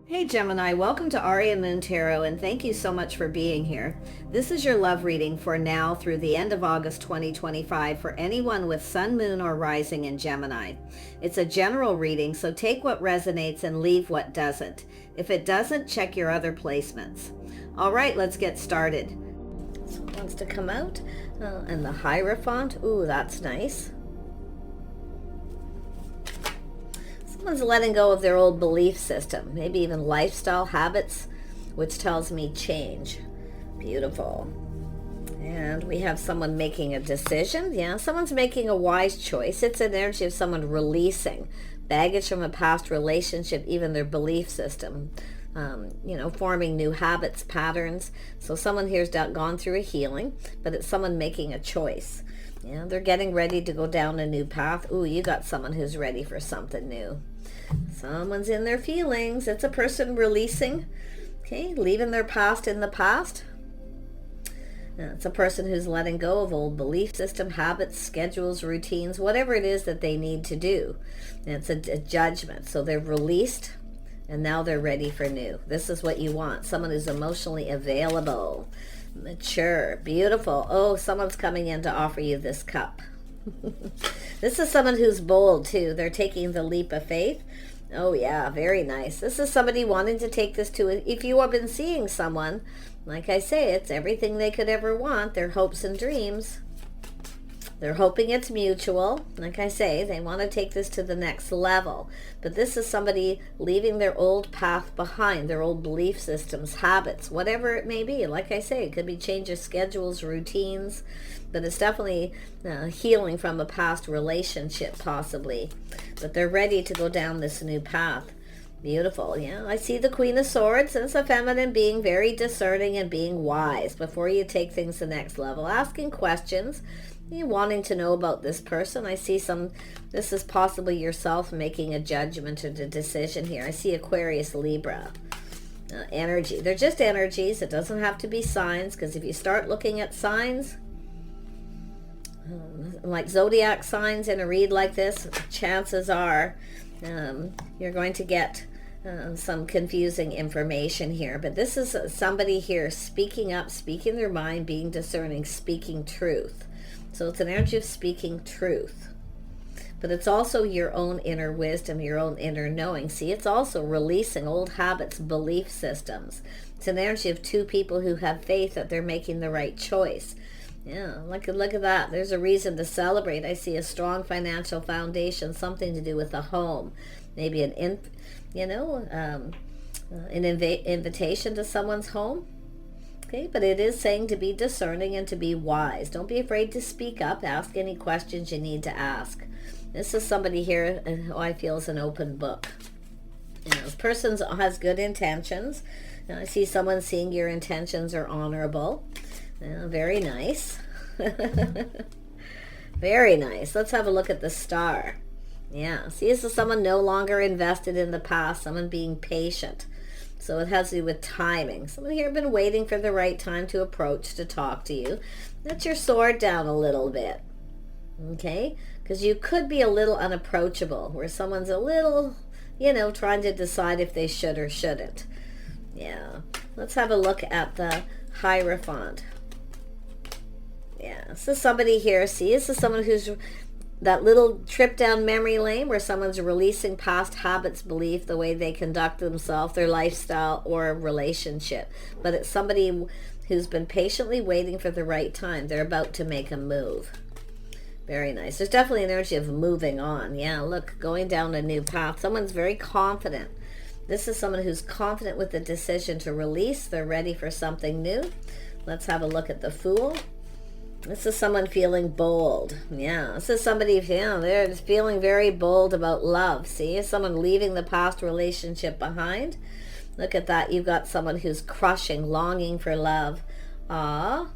Hey Gemini, welcome to Aria Moon Tarot, and thank you so much for being here. This is your love reading for now through the end of August 2025 for anyone with Sun, Moon, or Rising in Gemini. It's a general reading, so take what resonates and leave what doesn't. If it doesn't, check your other placements. All right, let's get started. Someone wants to come out, and the Hierophant. Ooh, that's nice. Someone's letting go of their old belief system, maybe even lifestyle habits, which tells me change. Beautiful. And we have someone making a decision. Yeah, someone's making a wise choice. It's an energy of someone releasing baggage from a past relationship, even their belief system. Forming new habits, patterns. So someone here's gone through a healing, but it's someone making a choice. Yeah, they're getting ready to go down a new path. Ooh, you got someone who's ready for something new. Someone's in their feelings. It's a person releasing, okay, leaving their past in the past. It's a person who's letting go of old belief system, habits, schedules, routines, whatever it is that they need to do. And it's a judgment. So they're released, and now they're ready for new. This is what you want. Someone who's emotionally available, mature, beautiful. Oh, someone's coming in to offer you this cup. This is someone who's bold too. They're taking the leap of faith. Oh yeah, very nice. This is somebody wanting to take this to if you have been seeing someone, like I say, it's everything they could ever want, their hopes and dreams. They're hoping it's mutual. Like I say, they want to take this to the next level. But this is somebody leaving their old path behind, their old belief systems, habits, whatever it may be. Like I say, it could be change of schedules, routines, but it's definitely healing from a past relationship possibly. But they're ready to go down this new path. Beautiful. Yeah, I see the Queen of Swords. It's a feminine being, very discerning and being wise before you take things to the next level. Asking questions. You wanting to know about this person. I see this is possibly yourself making a judgment or a decision here. I see Aquarius, Libra. Energy. They're just energies. It doesn't have to be signs, because if you start looking at signs, like zodiac signs in a read like this, chances are you're going to get some confusing information here. But this is somebody here speaking up, speaking their mind, being discerning, speaking truth. So it's an energy of speaking truth. But it's also your own inner wisdom, your own inner knowing. See, it's also releasing old habits, belief systems. It's an energy of two people who have faith that they're making the right choice. Yeah, look at that. There's a reason to celebrate. I see a strong financial foundation, something to do with a home. Maybe an invitation to someone's home. Okay, but it is saying to be discerning and to be wise. Don't be afraid to speak up. Ask any questions you need to ask. This is somebody here who I feel is an open book. This person has good intentions. I see someone seeing your intentions are honorable. Very nice. Very nice. Let's have a look at the star. Yeah, see, this is someone no longer invested in the past, someone being patient. So it has to do with timing. Someone here been waiting for the right time to approach, to talk to you. Let your sword down a little bit. Okay? Because you could be a little unapproachable, where someone's a little, trying to decide if they should or shouldn't. Yeah. Let's have a look at the Hierophant. Yeah. So somebody here, see, this is someone who's that little trip down memory lane where someone's releasing past habits, belief, the way they conduct themselves, their lifestyle, or a relationship. But it's somebody who's been patiently waiting for the right time. They're about to make a move. Very nice. There's definitely an energy of moving on. Yeah, look, going down a new path. Someone's very confident. This is someone who's confident with the decision to release. They're ready for something new. Let's have a look at the Fool. This is someone feeling bold. Yeah, this is somebody, they're just feeling very bold about love. See, someone leaving the past relationship behind. Look at that. You've got someone who's crushing, longing for love. Ah.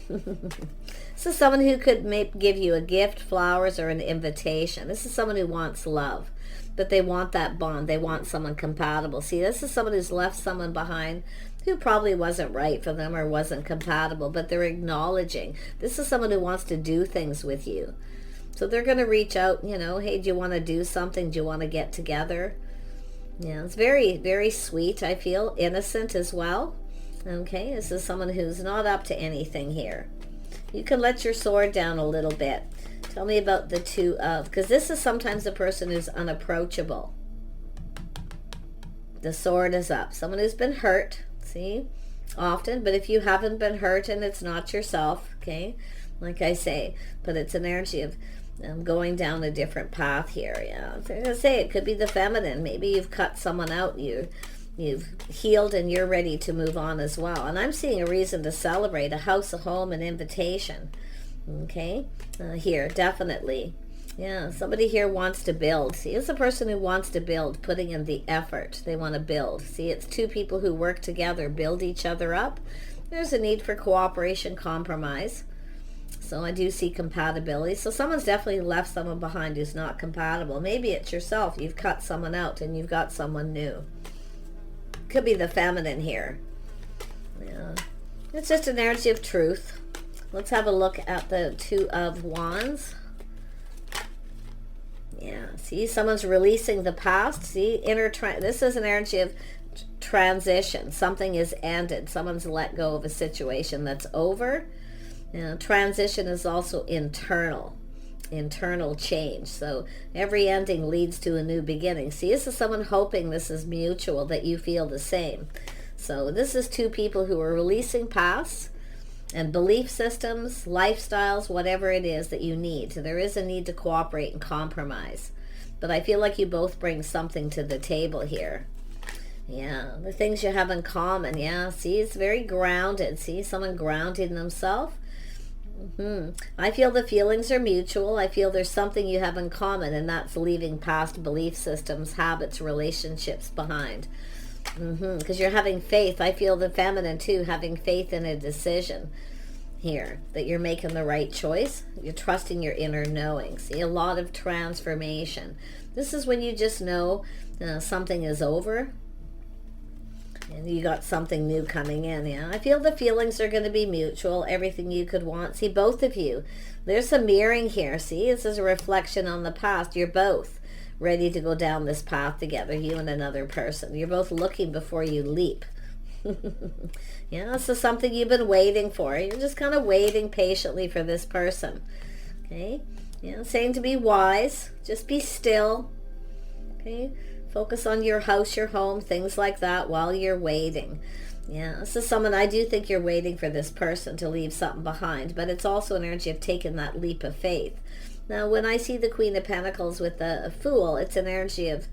This is someone who could give you a gift, flowers, or an invitation. This is someone who wants love, but they want that bond. They want someone compatible. See, this is someone who's left someone behind who probably wasn't right for them or wasn't compatible, but they're acknowledging. This is someone who wants to do things with you. So they're going to reach out, hey, do you want to do something? Do you want to get together? Yeah, it's very, very sweet, I feel. Innocent as well. Okay, this is someone who's not up to anything here. You can let your sword down a little bit. Tell me about the Two of, because this is sometimes a person who's unapproachable. The sword is up. Someone who's been hurt, see, often. But if you haven't been hurt and it's not yourself, okay, like I say, but it's an energy of going down a different path here. Yeah, I'm going to say it could be the feminine. Maybe you've cut someone out. You've healed and you're ready to move on as well. And I'm seeing a reason to celebrate, a house, a home, an invitation. Okay, here, definitely. Yeah, somebody here wants to build. See, it's a person who wants to build, putting in the effort. They want to build. See, it's two people who work together, build each other up. There's a need for cooperation, compromise. So I do see compatibility. So someone's definitely left someone behind who's not compatible. Maybe it's yourself. You've cut someone out and you've got someone new. Could be the feminine here. Yeah, it's just an energy of truth. Let's have a look at the Two of Wands. Yeah, see, someone's releasing the past. See, this is an energy of transition. Something is ended. Someone's let go of a situation that's over. You know, transition is also internal change. So every ending leads to a new beginning. See, this is someone hoping this is mutual, that you feel the same. So this is two people who are releasing past and belief systems, lifestyles, whatever it is that you need. So there is a need to cooperate and compromise. But I feel like you both bring something to the table here. Yeah, the things you have in common. Yeah, see, it's very grounded. See, someone grounding themselves. I feel the feelings are mutual. I feel there's something you have in common, and that's leaving past belief systems, habits, relationships behind. Because you're having faith. I feel the feminine too, having faith in a decision here, that you're making the right choice. You're trusting your inner knowing. See, a lot of transformation. This is when you just know something is over and you got something new coming in. Yeah, I feel the feelings are going to be mutual. Everything you could want. See, both of you, there's some mirroring here. See, this is a reflection on the past. You're both ready to go down this path together, you and another person. You're both looking before you leap. Yeah, this is something you've been waiting for. You're just kind of waiting patiently for this person. Okay, yeah, saying to be wise, just be still. Okay, focus on your house, your home, things like that while you're waiting. Yeah, this is someone, I do think you're waiting for this person to leave something behind, but it's also an energy of taking that leap of faith. Now, when I see the Queen of Pentacles with the Fool, it's an energy of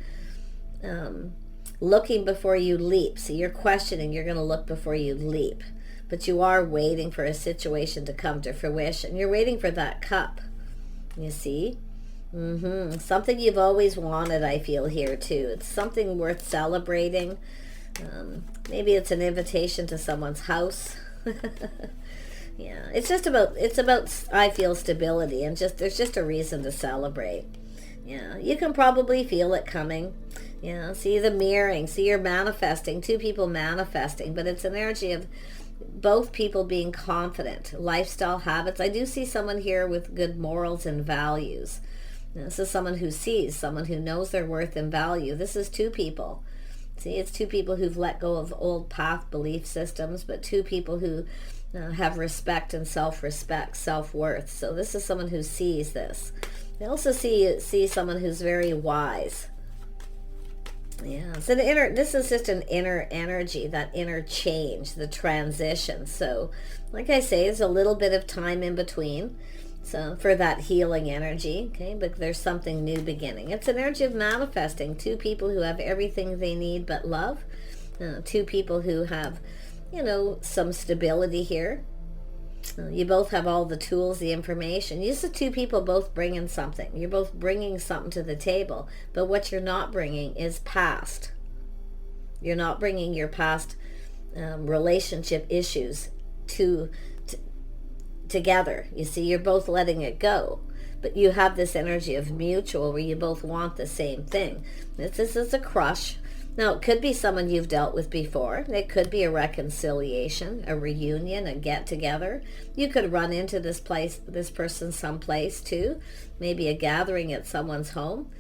looking before you leap. So you're questioning, you're going to look before you leap. But you are waiting for a situation to come to fruition. You're waiting for that cup, you see? Something you've always wanted, I feel here too. It's something worth celebrating. Maybe it's an invitation to someone's house. Yeah, it's about, I feel, stability, and there's just a reason to celebrate. Yeah, you can probably feel it coming. Yeah, see the mirroring, see you're manifesting, two people manifesting, but it's an energy of both people being confident, lifestyle habits. I do see someone here with good morals and values. This is someone who sees, someone who knows their worth and value. This is two people. See, it's two people who've let go of old path belief systems, but two people who have respect and self-respect, self-worth. So this is someone who sees this. They also see someone who's very wise. Yeah, so this is just an inner energy, that inner change, the transition. So like I say, there's a little bit of time in between, so for that healing energy, okay, but there's something new beginning. It's an energy of manifesting, two people who have everything they need but love, two people who have, you know, some stability here. You both have all the tools, the information. These are two people both bringing something. You're both bringing something to the table, but what you're not bringing is past. You're not bringing your past relationship issues together. You see, you're both letting it go, but you have this energy of mutual where you both want the same thing. This is a crush. Now, it could be someone you've dealt with before. It could be a reconciliation, a reunion, a get-together. You could run into this person someplace too. Maybe a gathering at someone's home.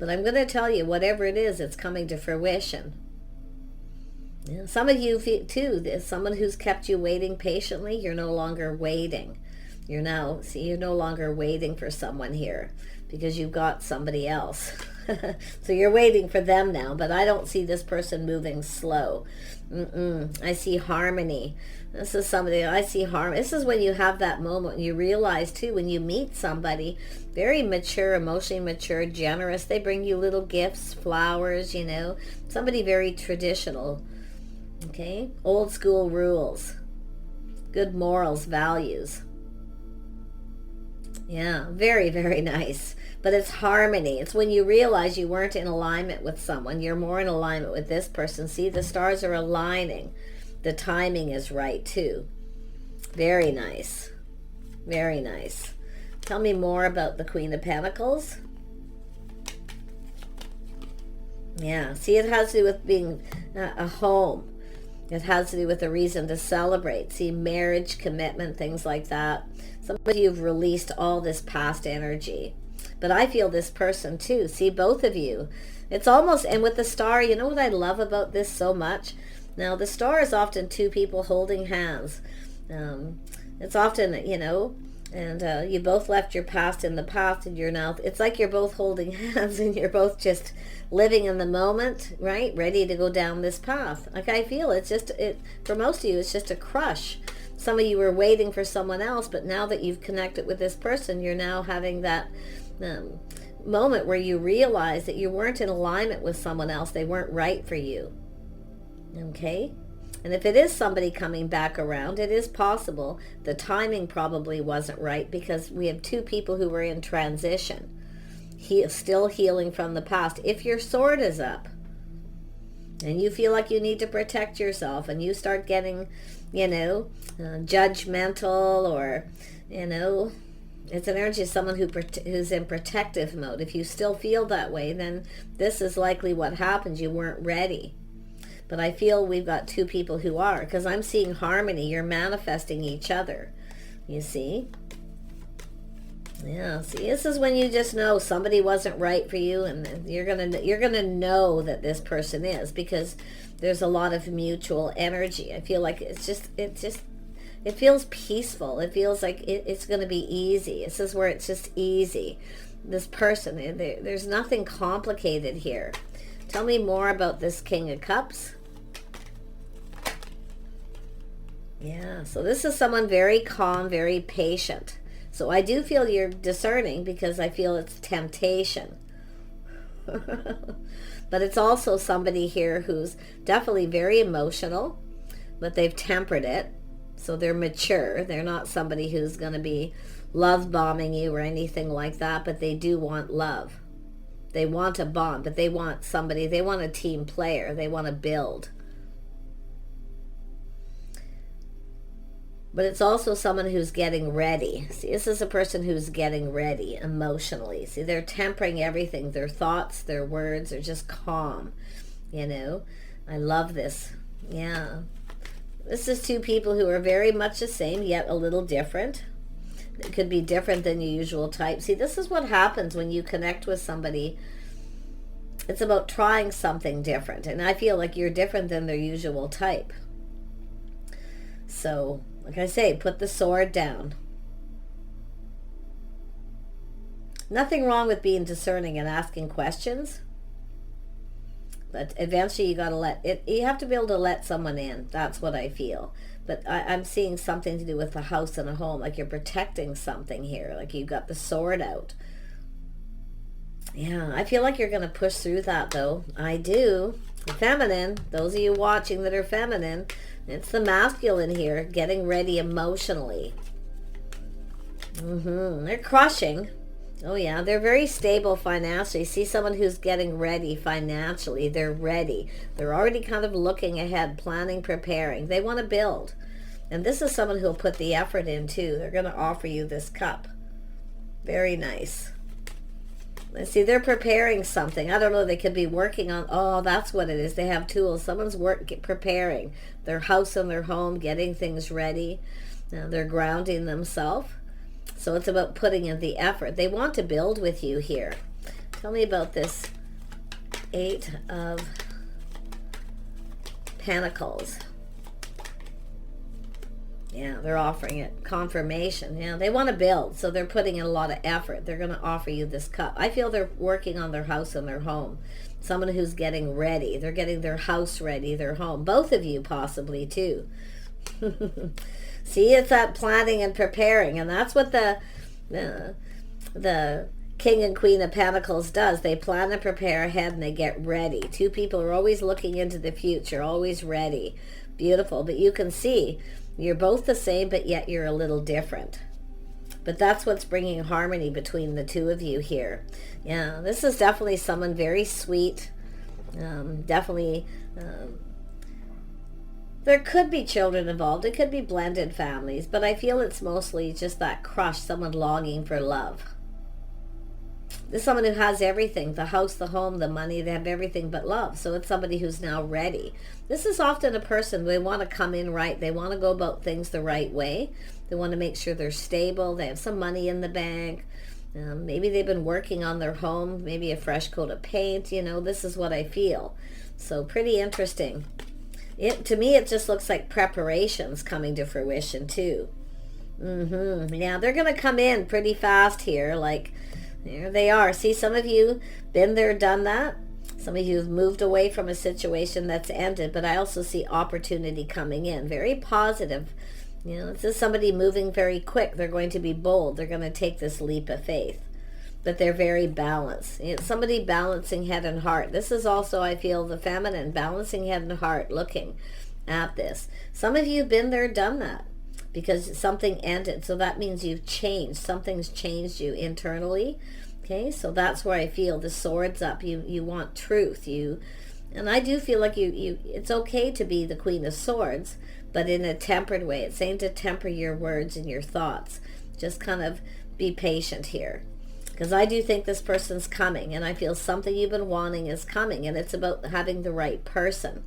But I'm going to tell you, whatever it is, it's coming to fruition. Yeah, some of you too, there's someone who's kept you waiting patiently. You're no longer waiting. You're no longer waiting for someone here because you've got somebody else. So you're waiting for them now, but I don't see this person moving slow. I see harmony. This is somebody, I see harmony. This is when you have that moment when you realize too, when you meet somebody very mature, emotionally mature, generous, they bring you little gifts, flowers, you know, somebody very traditional, okay? Old school rules, good morals, values. Yeah, very, very nice. But it's harmony. It's when you realize you weren't in alignment with someone. You're more in alignment with this person. See, the stars are aligning. The timing is right, too. Very nice. Very nice. Tell me more about the Queen of Pentacles. Yeah, see, it has to do with being a home. It has to do with a reason to celebrate. See, marriage, commitment, things like that. Some of you have released all this past energy. But I feel this person too. See, both of you. It's almost, and with the star, you know what I love about this so much? Now, the star is often two people holding hands. It's often, you know, and you both left your past in the past, and you're now, it's like you're both holding hands and you're both just living in the moment, right? Ready to go down this path. Like I feel it's just, for most of you, it's just a crush. Some of you were waiting for someone else, but now that you've connected with this person, you're now having that moment where you realize that you weren't in alignment with someone else. They weren't right for you. Okay? And if it is somebody coming back around, it is possible. The timing probably wasn't right because we have two people who were in transition. Still healing from the past. If your sword is up and you feel like you need to protect yourself and you start getting, you know, judgmental or, you know, it's an energy of someone who's in protective mode. If you still feel that way, then this is likely what happened. You weren't ready. But I feel we've got two people who are, because I'm seeing harmony. You're manifesting each other. You see? Yeah, see, this is when you just know somebody wasn't right for you, and you're gonna know that this person is, because there's a lot of mutual energy. I feel like it feels peaceful. It feels like it's going to be easy. This is where it's just easy. This person, there's nothing complicated here. Tell me more about this King of Cups. Yeah, so this is someone very calm, very patient. So I do feel you're discerning because I feel it's temptation. But it's also somebody here who's definitely very emotional, but they've tempered it. So they're mature. They're not somebody who's going to be love bombing you or anything like that, but they do want love. They want a bond, but they want somebody, they want a team player. They want to build. But it's also someone who's getting ready. See, this is a person who's getting ready emotionally. See, they're tempering everything. Their thoughts, their words are just calm. You know, I love this. Yeah. This is two people who are very much the same, yet a little different. It could be different than your usual type. See, this is what happens when you connect with somebody. It's about trying something different. And I feel like you're different than their usual type. So, like I say, put the sword down. Nothing wrong with being discerning and asking questions. But eventually you got to let it, you have to be able to let someone in. That's what I feel. But I'm seeing something to do with a house and a home, like you're protecting something here, like you've got the sword out. Yeah, I feel like you're going to push through that, though. I do. Feminine, those of you watching that are feminine, it's the masculine here, getting ready emotionally. They're crushing. Oh yeah, they're very stable financially. See someone who's getting ready financially. They're ready. They're already kind of looking ahead, planning, preparing. They want to build. And this is someone who'll put the effort in too. They're going to offer you this cup. Very nice. Let's see, they're preparing something. I don't know, they could be working on, oh, that's what it is. They have tools. Someone's preparing their house and their home, getting things ready. Now they're grounding themselves. So it's about putting in the effort. They want to build with you here. Tell me about this 8 of Pentacles. Yeah, they're offering it confirmation. Yeah, they want to build, so they're putting in a lot of effort. They're going to offer you this cup. I feel they're working on their house and their home. Someone who's getting ready. They're getting their house ready, their home. Both of you possibly too. See, it's that planning and preparing, and that's what the King and Queen of Pentacles does. They plan and prepare ahead, and they get ready. Two people are always looking into the future, always ready. Beautiful. But you can see you're both the same, but yet you're a little different. But that's what's bringing harmony between the two of you here. Yeah, this is definitely someone very sweet. Definitely, there could be children involved. It could be blended families, but I feel it's mostly just that crush, someone longing for love. There's someone who has everything, the house, the home, the money, they have everything but love. So it's somebody who's now ready. This is often a person, they want to come in right. They want to go about things the right way. They want to make sure they're stable. They have some money in the bank. Maybe they've been working on their home, maybe a fresh coat of paint. You know, this is what I feel. So pretty interesting. To me, it just looks like preparations coming to fruition too. Yeah, they're going to come in pretty fast here. Like, there they are. See, some of you been there, done that. Some of you have moved away from a situation that's ended, but I also see opportunity coming in. Very positive. You know, this is somebody moving very quick. They're going to be bold. They're going to take this leap of faith. But they're very balanced. You know, somebody balancing head and heart. This is also, I feel, the feminine, balancing head and heart, looking at this. Some of you have been there, done that, because something ended. So that means you've changed. Something's changed you internally. Okay, so that's where I feel the sword's up. You want truth. And I do feel like it's okay to be the Queen of Swords, but in a tempered way. It's saying to temper your words and your thoughts. Just kind of be patient here. Because I do think this person's coming, and I feel something you've been wanting is coming, and it's about having the right person.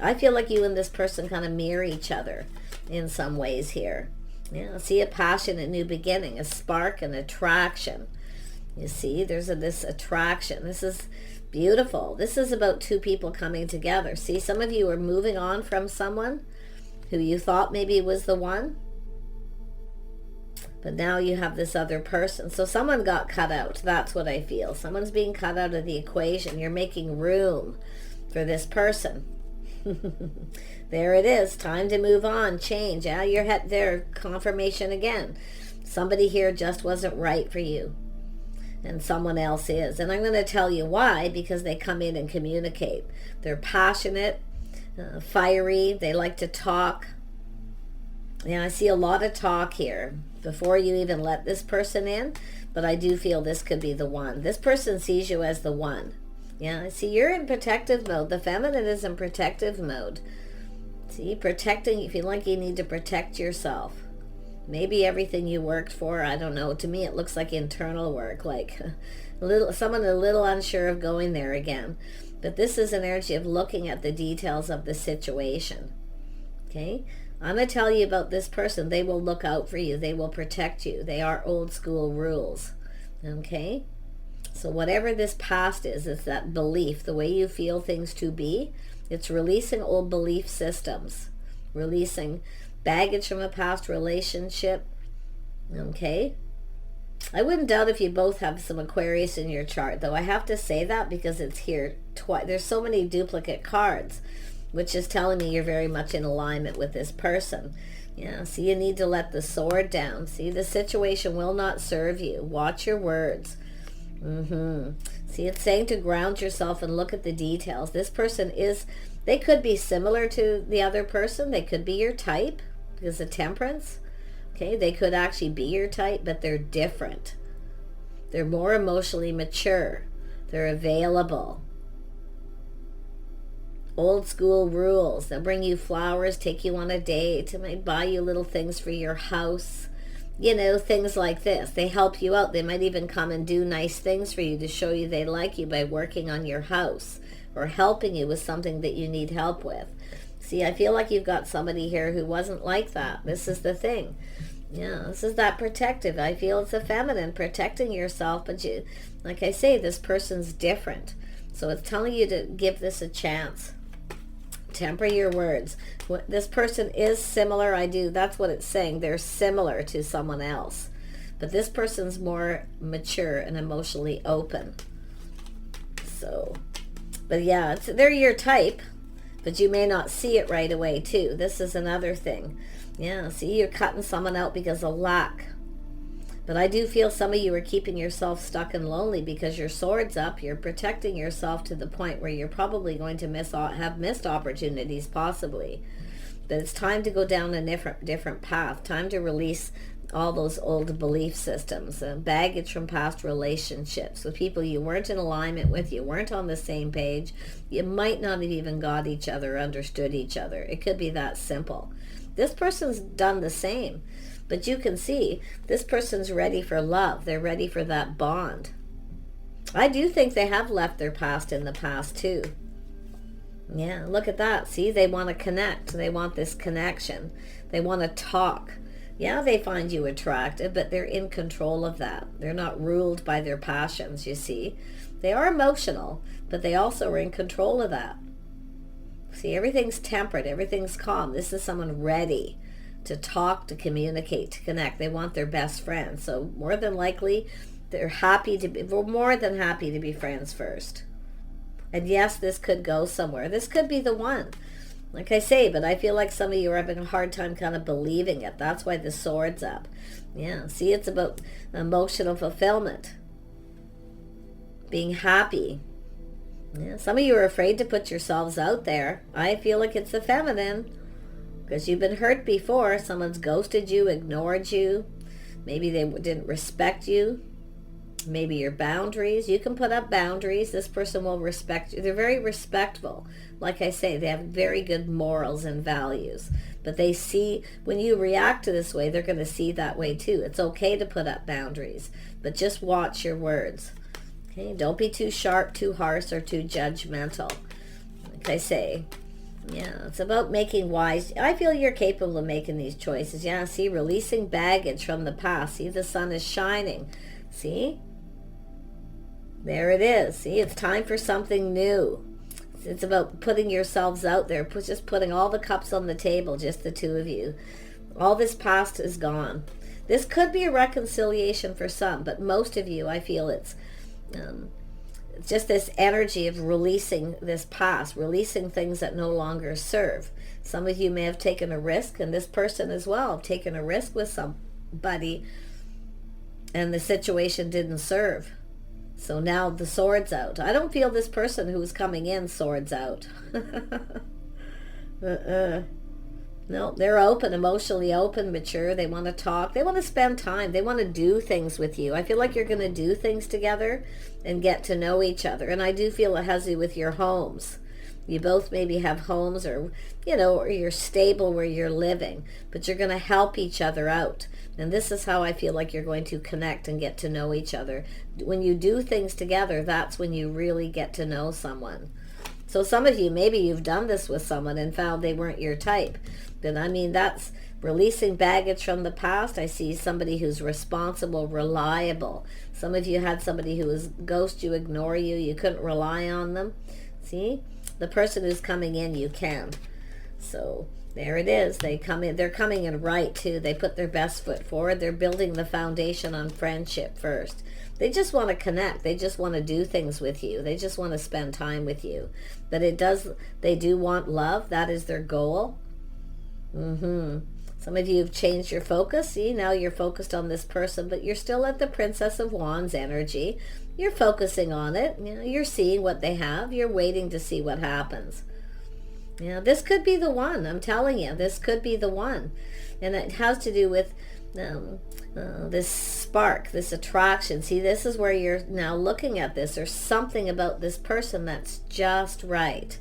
I feel like you and this person kind of mirror each other in some ways here. Yeah, see a passion, a new beginning, a spark, an attraction. You see, there's this attraction. This is beautiful. This is about two people coming together. See, some of you are moving on from someone who you thought maybe was the one, but now you have this other person. So someone got cut out. That's what I feel. Someone's being cut out of the equation. You're making room for this person. There it is. Time to move on. Change. Yeah, you're there. Confirmation again. Somebody here just wasn't right for you, and someone else is. And I'm going to tell you why, because they come in and communicate. They're passionate, fiery. They like to talk. Yeah, I see a lot of talk here before you even let this person in, but I do feel this could be the one. This person sees you as the one. Yeah, see, you're in protective mode. The feminine is in protective mode. See, protecting, you feel like you need to protect yourself. Maybe everything you worked for, I don't know. To me, it looks like internal work, like someone a little unsure of going there again. But this is an energy of looking at the details of the situation. Okay? I'm going to tell you about this person. They will look out for you. They will protect you. They are old school rules. Okay? So whatever this past is, it's that belief, the way you feel things to be. It's releasing old belief systems. Releasing baggage from a past relationship. Okay? I wouldn't doubt if you both have some Aquarius in your chart, though I have to say that because it's here twice. There's so many duplicate cards, which is telling me you're very much in alignment with this person. Yeah, see, you need to let the sword down. See, the situation will not serve you. Watch your words. See, it's saying to ground yourself and look at the details. This person they could be similar to the other person. They could be your type because of Temperance. Okay, they could actually be your type, but they're different. They're more emotionally mature. They're available. Old school rules. They'll bring you flowers, take you on a date, they might buy you little things for your house. You know, things like this. They help you out. They might even come and do nice things for you to show you they like you by working on your house or helping you with something that you need help with. See, I feel like you've got somebody here who wasn't like that. This is the thing. Yeah, this is that protective. I feel it's a feminine, protecting yourself, but you, like I say, this person's different. So it's telling you to give this a chance. Temper your words. This person is similar. That's what it's saying. They're similar to someone else. But this person's more mature and emotionally open. So, but yeah, they're your type, but you may not see it right away too. This is another thing. Yeah, see, you're cutting someone out because of lack. But I do feel some of you are keeping yourself stuck and lonely because your sword's up. You're protecting yourself to the point where you're probably going to have missed opportunities, possibly. But it's time to go down a different path. Time to release all those old belief systems and baggage from past relationships with people you weren't in alignment with, you weren't on the same page, you might not have even got each other, understood each other. It could be that simple. This person's done the same. But you can see this person's ready for love. They're ready for that bond. I do think they have left their past in the past too. Yeah, look at that. See, they want to connect. They want this connection. They want to talk. Yeah, they find you attractive, but they're in control of that. They're not ruled by their passions, you see. They are emotional, but they also are in control of that. See, everything's temperate. Everything's calm. This is someone ready to talk, to communicate, to connect. They want their best friend. So more than likely, we're more than happy to be friends first. And yes, this could go somewhere. This could be the one. Like I say, but I feel like some of you are having a hard time kind of believing it. That's why the sword's up. Yeah, see, it's about emotional fulfillment. Being happy. Yeah, some of you are afraid to put yourselves out there. I feel like it's the feminine. Because you've been hurt before. Someone's ghosted you, ignored you. Maybe they didn't respect you. Maybe your boundaries. You can put up boundaries. This person will respect you. They're very respectful. Like I say, they have very good morals and values. But they see, when you react to this way, they're going to see that way too. It's okay to put up boundaries. But just watch your words. Okay? Don't be too sharp, too harsh, or too judgmental. Like I say, yeah, it's about making wise. I feel you're capable of making these choices. Yeah, see, releasing baggage from the past. See, the sun is shining. See? There it is. See, it's time for something new. It's about putting yourselves out there. Just putting all the cups on the table, just the two of you. All this past is gone. This could be a reconciliation for some, but most of you, I feel it's just this energy of releasing this past, releasing things that no longer serve. Some of you may have taken a risk, and this person as well have taken a risk with somebody, and the situation didn't serve. So now the sword's out. I don't feel this person who's coming in, sword's out. No, they're open, emotionally open, mature. They want to talk. They want to spend time. They want to do things with you. I feel like you're going to do things together and get to know each other. And I do feel it has to do with your homes. You both maybe have homes, or, or you're stable where you're living, but you're going to help each other out. And this is how I feel like you're going to connect and get to know each other. When you do things together, that's when you really get to know someone. So some of you, maybe you've done this with someone and found they weren't your type. But I mean, that's releasing baggage from the past. I see somebody who's responsible, reliable. Some of you had somebody who was ghost you, ignore you. You couldn't rely on them. See? The person who's coming in, you can. So there it is. They come in. They're coming in right, too. They put their best foot forward. They're building the foundation on friendship first. They just want to connect. They just want to do things with you. They just want to spend time with you. But they do want love. That is their goal. Some of you have changed your focus. See, now you're focused on this person, but you're still at the Princess of Wands energy. You're focusing on it. You're seeing what they have. You're waiting to see what happens. This could be the one. I'm telling you, this could be the one. And it has to do with this spark, this attraction. See, this is where you're now looking at this. There's something about this person that's just right.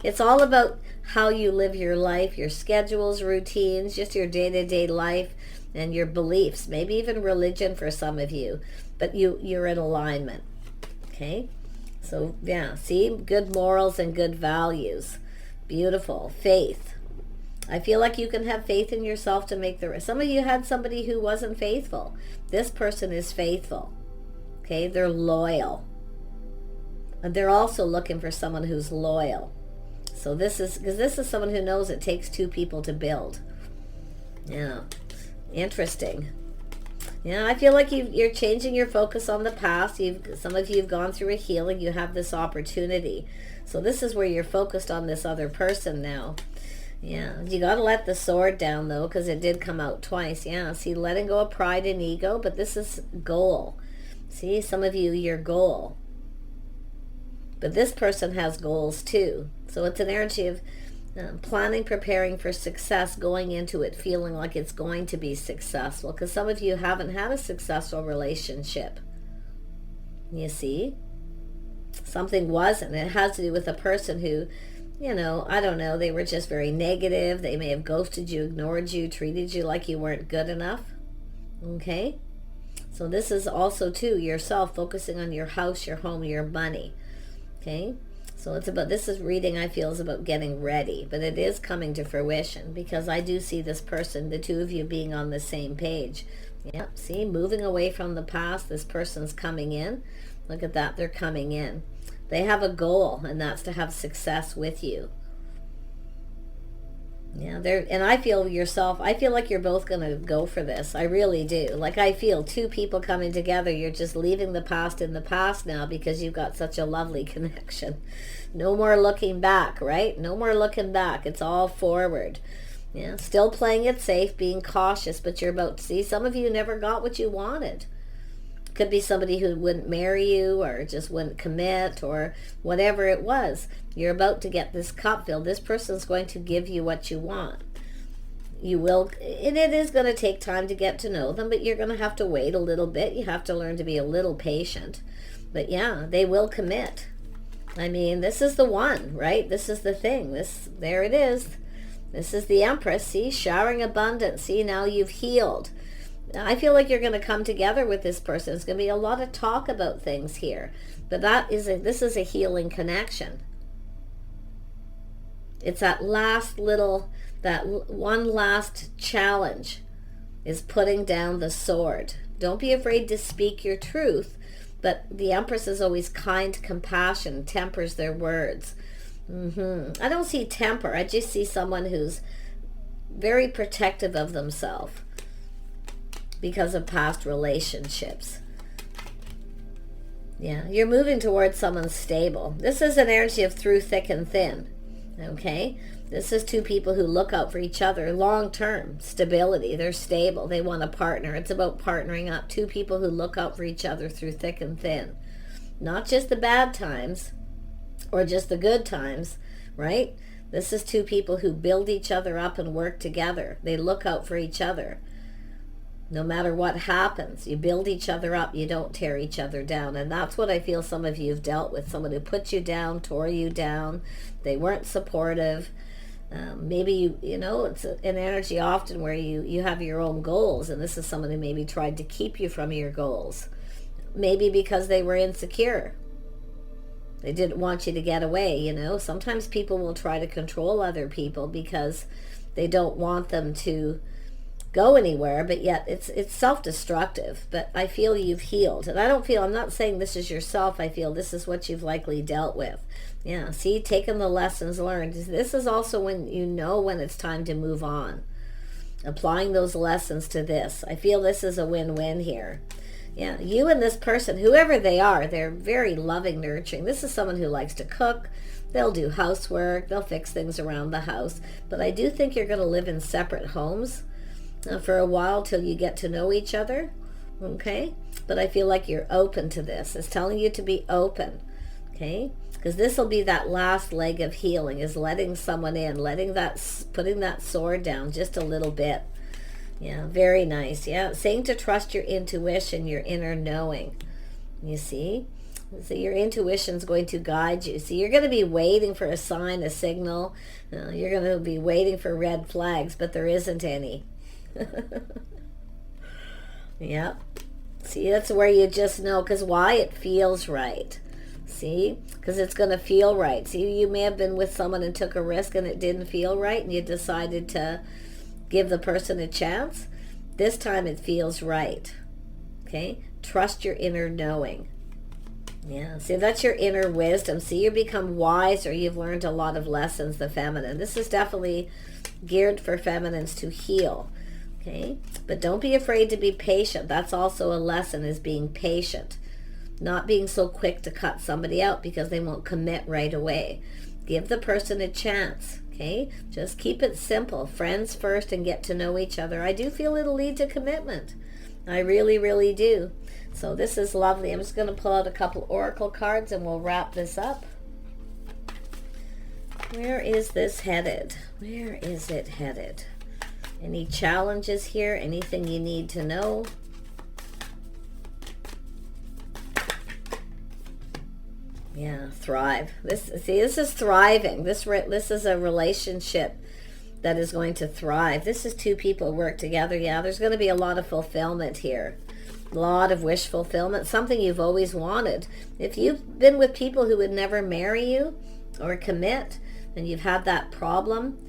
It's all about how you live your life, your schedules, routines, just your day-to-day life, and your beliefs, maybe even religion for some of you, but you're in alignment. Okay? So, yeah, see, good morals and good values. Beautiful. Faith. I feel like you can have faith in yourself to make the rest. Some of you had somebody who wasn't faithful. This person is faithful. Okay, they're loyal. And they're also looking for someone who's loyal. So this is, because this is someone who knows it takes two people to build. Yeah, interesting. Yeah, I feel like you're changing your focus on the past. Some of you have gone through a healing. You have this opportunity. So this is where you're focused on this other person now. Yeah, you got to let the sword down, though, because it did come out twice. Yeah, see, letting go of pride and ego, but this is goal. See, some of you, your goal. But this person has goals, too. So it's an energy of planning, preparing for success, going into it feeling like it's going to be successful, because some of you haven't had a successful relationship. You see? Something wasn't. It has to do with a person who, you know, I don't know, they were just very negative. They may have ghosted you, ignored you, treated you like you weren't good enough. Okay? So this is also, too, yourself focusing on your house, your home, your money. Okay? So it's about, this is reading, I feel, is about getting ready. But it is coming to fruition, because I do see this person, the two of you being on the same page. Yeah, see, moving away from the past, this person's coming in. Look at that, they're coming in. They have a goal, and that's to have success with you. Yeah, and I feel like you're both going to go for this. I really do. Like, I feel two people coming together. You're just leaving the past in the past now because you've got such a lovely connection. No more looking back, right? No more looking back. It's all forward. Yeah, still playing it safe, being cautious, but you're about to see, some of you never got what you wanted. Could be somebody who wouldn't marry you or just wouldn't commit or whatever it was. You're about to get this cup filled. This person's going to give you what you want. You will, and it is going to take time to get to know them, but you're going to have to wait a little bit. You have to learn to be a little patient. But yeah, they will commit. I mean, this is the one, right? This is the thing. There it is. This is the Empress. See, showering abundance. See, now you've healed. I feel like you're going to come together with this person. It's going to be a lot of talk about things here. But this is a healing connection. It's that one last challenge is putting down the sword. Don't be afraid to speak your truth. But the Empress is always kind, compassion, tempers their words. I don't see temper. I just see someone who's very protective of themselves because of past relationships. Yeah, you're moving towards someone stable. This is an energy of through thick and thin. Okay? This is two people who look out for each other. Long-term stability. They're stable. They want a partner. It's about partnering up. Two people who look out for each other through thick and thin. Not just the bad times or just the good times, right? This is two people who build each other up and work together. They look out for each other. No matter what happens, you build each other up. You don't tear each other down. And that's what I feel some of you have dealt with. Someone who put you down, tore you down. They weren't supportive. Maybe, it's an energy often where you have your own goals. And this is someone who maybe tried to keep you from your goals. Maybe because they were insecure. They didn't want you to get away, Sometimes people will try to control other people because they don't want them to go anywhere, but yet it's self-destructive. But I feel you've healed. And I'm not saying this is yourself. I feel this is what you've likely dealt with. Yeah, see, taking the lessons learned. This is also when when it's time to move on. Applying those lessons to this. I feel this is a win-win here. Yeah, you and this person, whoever they are, they're very loving, nurturing. This is someone who likes to cook. They'll do housework. They'll fix things around the house. But I do think you're going to live in separate homes for a while till you get to know each other. Okay? But I feel like you're open to this. It's telling you to be open. Okay? Because this will be that last leg of healing, is letting someone in, putting that sword down just a little bit. Yeah, very nice. Yeah, saying to trust your intuition, your inner knowing. You see? So your intuition's going to guide you. See, you're going to be waiting for a sign, a signal. You're going to be waiting for red flags, but there isn't any. Yep. See, that's where you just know, because why? It feels right. See? Because it's going to feel right. See, you may have been with someone and took a risk and it didn't feel right and you decided to give the person a chance. This time it feels right. Okay? Trust your inner knowing. Yeah, see, that's your inner wisdom. See, you become wiser. You've learned a lot of lessons, the feminine. This is definitely geared for feminines to heal. Okay? But don't be afraid to be patient. That's also a lesson, is being patient. Not being so quick to cut somebody out because they won't commit right away. Give the person a chance. Okay? Just keep it simple. Friends first and get to know each other. I do feel it'll lead to commitment. I really, really do. So this is lovely. I'm just going to pull out a couple oracle cards and we'll wrap this up. Where is this headed? Where is it headed? Any challenges here? Anything you need to know? Yeah, thrive. This is thriving. This is a relationship that is going to thrive. This is two people work together. Yeah, there's going to be a lot of fulfillment here. A lot of wish fulfillment, something you've always wanted. If you've been with people who would never marry you or commit, and you've had that problem,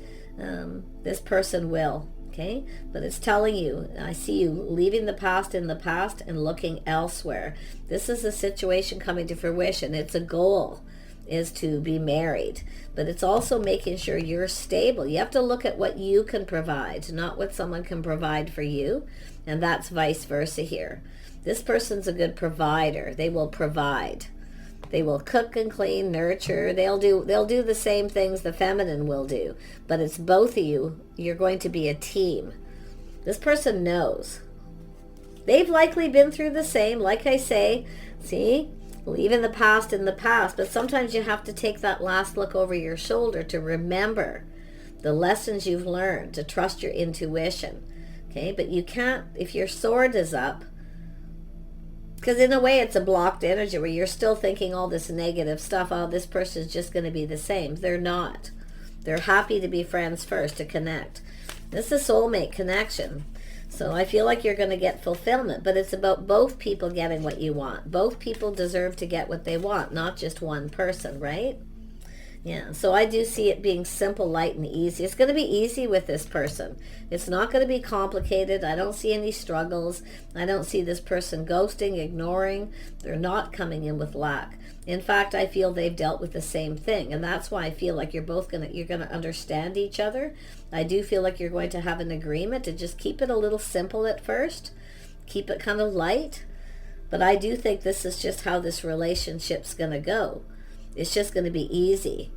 this person will. Okay? But it's telling you, I see you leaving the past in the past and looking elsewhere. This is a situation coming to fruition. It's a goal, is to be married. But it's also making sure you're stable. You have to look at what you can provide, not what someone can provide for you. And that's vice versa here. This person's a good provider. They will provide. They will cook and clean, nurture. They'll do the same things the feminine will do. But it's both of you. You're going to be a team. This person knows. They've likely been through the same. Like I say, see, leaving the past in the past. But sometimes you have to take that last look over your shoulder to remember the lessons you've learned, to trust your intuition. Okay, but you can't, if your sword is up, because in a way it's a blocked energy where you're still thinking all this negative stuff. Oh, this person's just going to be the same. They're not. They're happy to be friends first, to connect. This is soulmate connection. So I feel like you're going to get fulfillment, but it's about both people getting what you want. Both people deserve to get what they want, not just one person, right? Yeah, so I do see it being simple, light, and easy. It's going to be easy with this person. It's not going to be complicated. I don't see any struggles. I don't see this person ghosting, ignoring. They're not coming in with lack. In fact, I feel they've dealt with the same thing, and that's why I feel like you're going to understand each other. I do feel like you're going to have an agreement to just keep it a little simple at first. Keep it kind of light. But I do think this is just how this relationship's going to go. It's just going to be easy.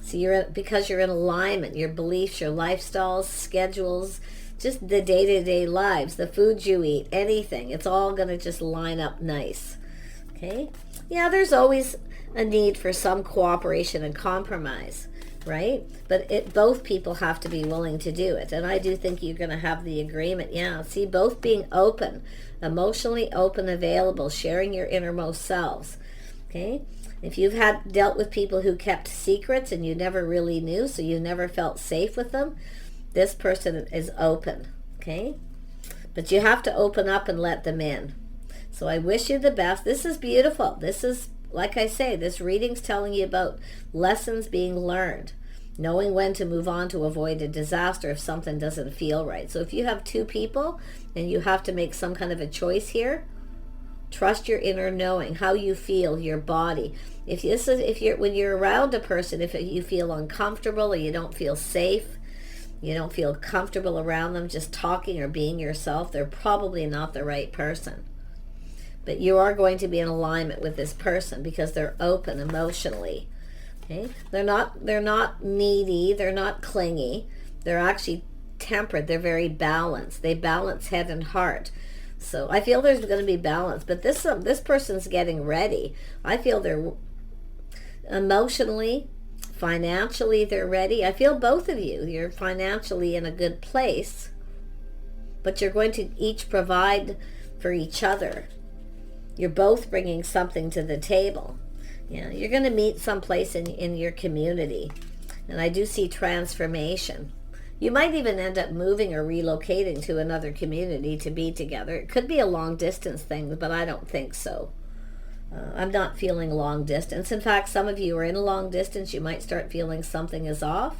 So because you're in alignment, your beliefs, your lifestyles, schedules, just the day-to-day lives, the foods you eat, anything, it's all going to just line up nice. Okay? Yeah, there's always a need for some cooperation and compromise, right? But both people have to be willing to do it. And I do think you're going to have the agreement. Yeah, see, both being open, emotionally open, available, sharing your innermost selves. Okay? If you've dealt with people who kept secrets and you never really knew, so you never felt safe with them, this person is open, okay? But you have to open up and let them in. So I wish you the best. This is beautiful. This is, like I say, this reading's telling you about lessons being learned, knowing when to move on to avoid a disaster if something doesn't feel right. So if you have two people and you have to make some kind of a choice here, trust your inner knowing, how you feel, your body. When you're around a person, if you feel uncomfortable or you don't feel safe, you don't feel comfortable around them just talking or being yourself, they're probably not the right person. But you are going to be in alignment with this person because they're open emotionally. Okay? They're not needy, they're not clingy. They're actually tempered, they're very balanced. They balance head and heart. So I feel there's going to be balance, but this person's getting ready. I feel they're emotionally, financially, they're ready. I feel both of you're financially in a good place, but you're going to each provide for each other. You're both bringing something to the table. You're going to meet someplace in your community, and I do see transformation. You might even end up moving or relocating to another community to be together. It could be a long distance thing, but I don't think so. I'm not feeling long distance. In fact, some of you are in a long distance. You might start feeling something is off.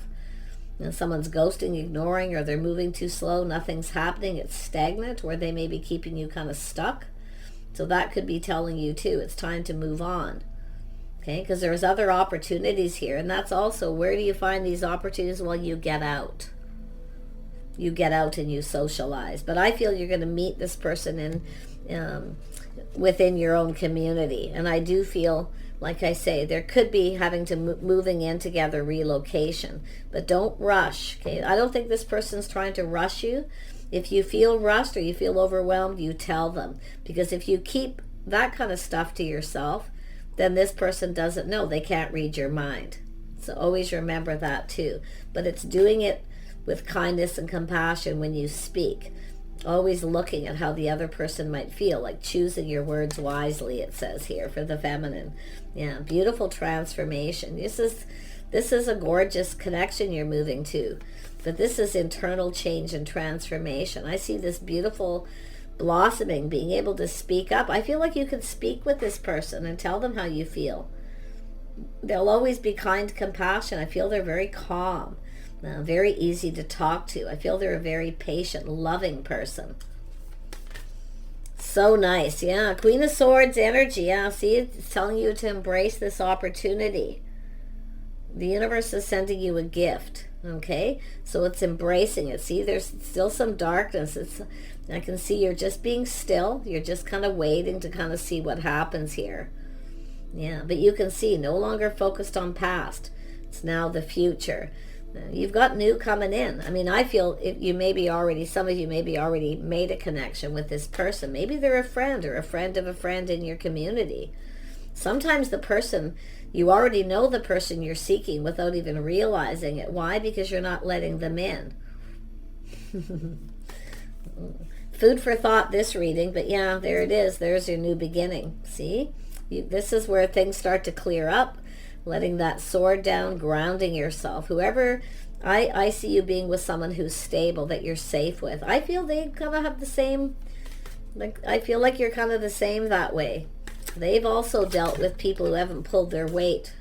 And someone's ghosting, ignoring, or they're moving too slow. Nothing's happening. It's stagnant, where they may be keeping you kind of stuck. So that could be telling you too, it's time to move on. Okay, because there's other opportunities here. And that's also, where do you find these opportunities? Well, you get out. You get out and you socialize. But I feel you're going to meet this person within your own community. And I do feel, like I say, there could be having to moving in together, relocation. But don't rush. Okay, I don't think this person's trying to rush you. If you feel rushed or you feel overwhelmed, you tell them. Because if you keep that kind of stuff to yourself, then this person doesn't know. They can't read your mind. So always remember that too. But it's doing it with kindness and compassion when you speak. Always looking at how the other person might feel, like choosing your words wisely, it says here, for the feminine. Yeah, beautiful transformation. This is a gorgeous connection you're moving to. But this is internal change and transformation. I see this beautiful blossoming, being able to speak up. I feel like you can speak with this person and tell them how you feel. They'll always be kind, compassion. I feel they're very calm, very easy to talk to. I feel they're a very patient, loving person. So nice. Yeah, Queen of Swords energy. Yeah, see, it's telling you to embrace this opportunity. The universe is sending you a gift. Okay, so it's embracing it. See, there's still some darkness. I can see you're just being still. You're just kind of waiting to kind of see what happens here. Yeah, but you can see, no longer focused on past. It's now the future. You've got new coming in. I mean, I feel you may be already, some of you maybe already made a connection with this person. Maybe they're a friend or a friend of a friend in your community. Sometimes the person, you already know the person you're seeking without even realizing it. Why? Because you're not letting them in. Food for thought, this reading. But yeah, there it is. There's your new beginning. See? This is where things start to clear up. Letting that sword down, grounding yourself. Whoever, I see you being with someone who's stable, that you're safe with. I feel they kind of have the same, I feel like you're kind of the same that way. They've also dealt with people who haven't pulled their weight.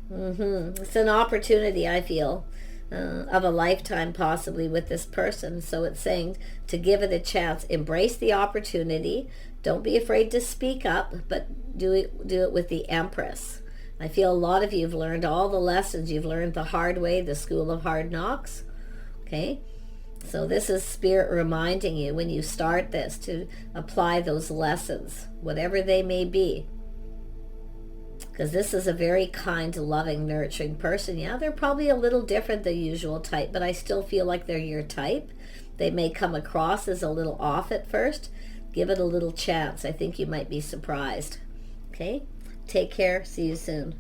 It's an opportunity, I feel, of a lifetime possibly with this person. So it's saying to give it a chance. Embrace the opportunity. Don't be afraid to speak up, but do it with the Empress. I feel a lot of you have learned all the lessons you've learned the hard way, the school of hard knocks. Okay? So this is Spirit reminding you when you start this to apply those lessons, whatever they may be. Because this is a very kind, loving, nurturing person. Yeah, they're probably a little different than the usual type, but I still feel like they're your type. They may come across as a little off at first. Give it a little chance. I think you might be surprised. Okay? Take care. See you soon.